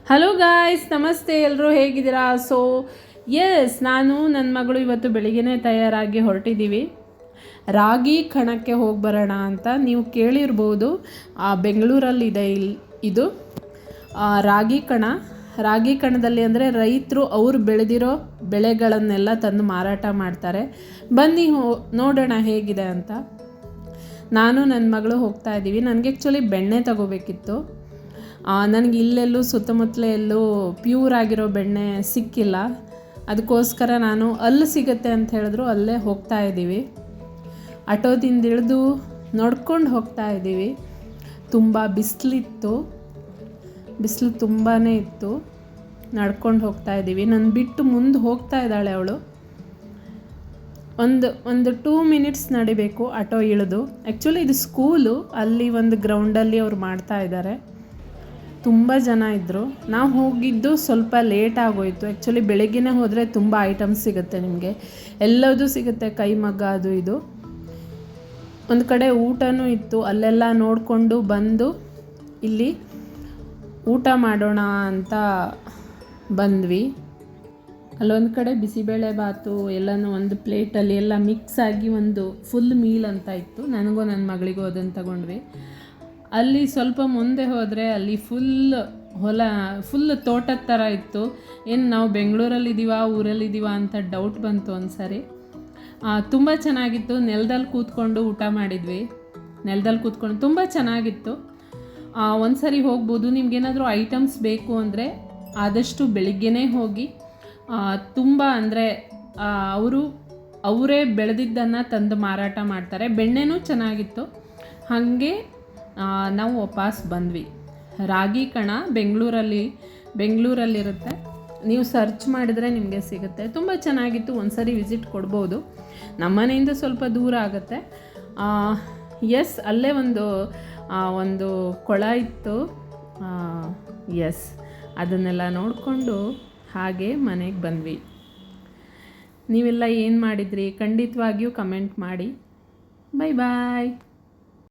Hello guys, ನಮಸ್ತೆ. ಎಲ್ಲರೂ ಹೇಗಿದ್ದೀರಾ? ನಾನು ನನ್ನ ಮಗಳು ಇವತ್ತು ಬೆಳಿಗ್ಗೆನೇ ತಯಾರಾಗಿ ಹೊರಟಿದ್ದೀವಿ. ರಾಗಿ ಕಣಕ್ಕೆ ಹೋಗಿ ಬರೋಣ ಅಂತ. ನೀವು ಕೇಳಿರ್ಬೋದು, ಬೆಂಗಳೂರಲ್ಲಿದೆ ಇದು ರಾಗಿ ಕಣದಲ್ಲಿ ಅಂದರೆ ರೈತರು ಅವರು ಬೆಳೆದಿರೋ ಬೆಳೆಗಳನ್ನೆಲ್ಲ ತಂದು ಮಾರಾಟ ಮಾಡ್ತಾರೆ. ಬನ್ನಿ ನೋಡೋಣ ಹೇಗಿದೆ ಅಂತ. ನಾನು ನನ್ನ ಮಗಳು ಹೋಗ್ತಾ ಇದ್ದೀವಿ. ನನಗೆ ಆ್ಯಕ್ಚುಲಿ ಬೆಣ್ಣೆ ತಗೋಬೇಕಿತ್ತು. ನನಗೆ ಇಲ್ಲೆಲ್ಲೂ ಸುತ್ತಮುತ್ತಲೇ ಎಲ್ಲೂ ಪ್ಯೂರ್ ಆಗಿರೋ ಬೆಣ್ಣೆ ಸಿಕ್ಕಿಲ್ಲ. ಅದಕ್ಕೋಸ್ಕರ ನಾನು ಅಲ್ಲಿ ಸಿಗುತ್ತೆ ಅಂತ ಹೇಳಿದ್ರು ಅಲ್ಲೇ ಹೋಗ್ತಾ ಇದ್ದೀವಿ. ಆಟೋದಿಂದ ಇಳಿದು ನೋಡ್ಕೊಂಡು ಹೋಗ್ತಾ ಇದ್ದೀವಿ. ತುಂಬ ಬಿಸಿಲು ತುಂಬಾ ಇತ್ತು. ನಡ್ಕೊಂಡು ಹೋಗ್ತಾ ಇದ್ದೀವಿ. ನನ್ನ ಬಿಟ್ಟು ಮುಂದೆ ಹೋಗ್ತಾ ಇದ್ದಾಳೆ ಅವಳು. ಒಂದು 2 ಮಿನಿಟ್ಸ್ ನಡಿಬೇಕು ಆಟೋ ಇಳಿದು. ಆ್ಯಕ್ಚುಲಿ ಇದು ಸ್ಕೂಲು, ಅಲ್ಲಿ ಒಂದು ಗ್ರೌಂಡಲ್ಲಿ ಅವ್ರು ಮಾಡ್ತಾ ಇದ್ದಾರೆ. ತುಂಬ ಜನ ಇದ್ದರು. ನಾವು ಹೋಗಿದ್ದು ಸ್ವಲ್ಪ ಲೇಟ್ ಆಗೋಯಿತು. ಆ್ಯಕ್ಚುಲಿ ಬೆಳಗ್ಗೆನೇ ಹೋದರೆ ತುಂಬ ಐಟಮ್ಸ್ ಸಿಗುತ್ತೆ, ನಿಮಗೆ ಎಲ್ಲದೂ ಸಿಗುತ್ತೆ, ಕೈಮಗ್ಗ ಅದು ಇದು. ಒಂದು ಕಡೆ ಊಟನೂ ಇತ್ತು. ಅಲ್ಲೆಲ್ಲ ನೋಡಿಕೊಂಡು ಬಂದು ಇಲ್ಲಿ ಊಟ ಮಾಡೋಣ ಅಂತ ಬಂದ್ವಿ. ಅಲ್ಲೊಂದು ಕಡೆ ಬಿಸಿಬೇಳೆ ಬಾತು ಎಲ್ಲನೂ ಒಂದು ಪ್ಲೇಟಲ್ಲಿ ಎಲ್ಲ ಮಿಕ್ಸ್ ಆಗಿ ಒಂದು ಫುಲ್ ಮೀಲ್ ಅಂತ ಇತ್ತು. ನನಗೂ ನನ್ನ ಮಗಳಿಗೂ ಅದನ್ನು ತಗೊಂಡ್ವಿ. ಅಲ್ಲಿ ಸ್ವಲ್ಪ ಮುಂದೆ ಹೋದರೆ ಅಲ್ಲಿ ಫುಲ್ ತೋಟದ ಥರ ಇತ್ತು. ಏನು ನಾವು ಬೆಂಗಳೂರಲ್ಲಿದ್ದೀವ ಊರಲ್ಲಿದ್ದೀವ ಅಂತ ಡೌಟ್ ಬಂತು ಒಂದು ಸಾರಿ. ತುಂಬ ಚೆನ್ನಾಗಿತ್ತು. ನೆಲದಲ್ಲಿ ಕೂತ್ಕೊಂಡು ಊಟ ಮಾಡಿದ್ವಿ. ತುಂಬ ಚೆನ್ನಾಗಿತ್ತು. ಒಂದು ಸಾರಿ ಹೋಗ್ಬೋದು. ನಿಮ್ಗೇನಾದರೂ ಐಟಮ್ಸ್ ಬೇಕು ಅಂದರೆ ಆದಷ್ಟು ಬೆಳಿಗ್ಗೆನೇ ಹೋಗಿ. ತುಂಬ ಅಂದರೆ ಅವರೇ ಬೆಳೆದಿದ್ದನ್ನು ತಂದು ಮಾರಾಟ ಮಾಡ್ತಾರೆ. ಬೆಣ್ಣೆನೂ ಚೆನ್ನಾಗಿತ್ತು. ಹಾಗೆ ನಾವು ವಾಪಸ್ ಬಂದ್ವಿ. ರಾಗಿ ಕಣ ಬೆಂಗಳೂರಲ್ಲಿರುತ್ತೆ. ನೀವು ಸರ್ಚ್ ಮಾಡಿದರೆ ನಿಮಗೆ ಸಿಗುತ್ತೆ. ತುಂಬ ಚೆನ್ನಾಗಿತ್ತು. ಒಂದು ಸಾರಿ ವಿಸಿಟ್ ಕೊಡ್ಬೋದು. ನಮ್ಮ ಮನೆಯಿಂದ ಸ್ವಲ್ಪ ದೂರ ಆಗುತ್ತೆ. ಅಲ್ಲೇ ಒಂದು ಕೊಳ ಇತ್ತು. ಅದನ್ನೆಲ್ಲ ನೋಡಿಕೊಂಡು ಹಾಗೆ ಮನೆಗೆ ಬಂದ್ವಿ. ನೀವೆಲ್ಲ ಏನು ಮಾಡಿದ್ರಿ ಖಂಡಿತವಾಗಿಯೂ ಕಮೆಂಟ್ ಮಾಡಿ. ಬಾಯ್.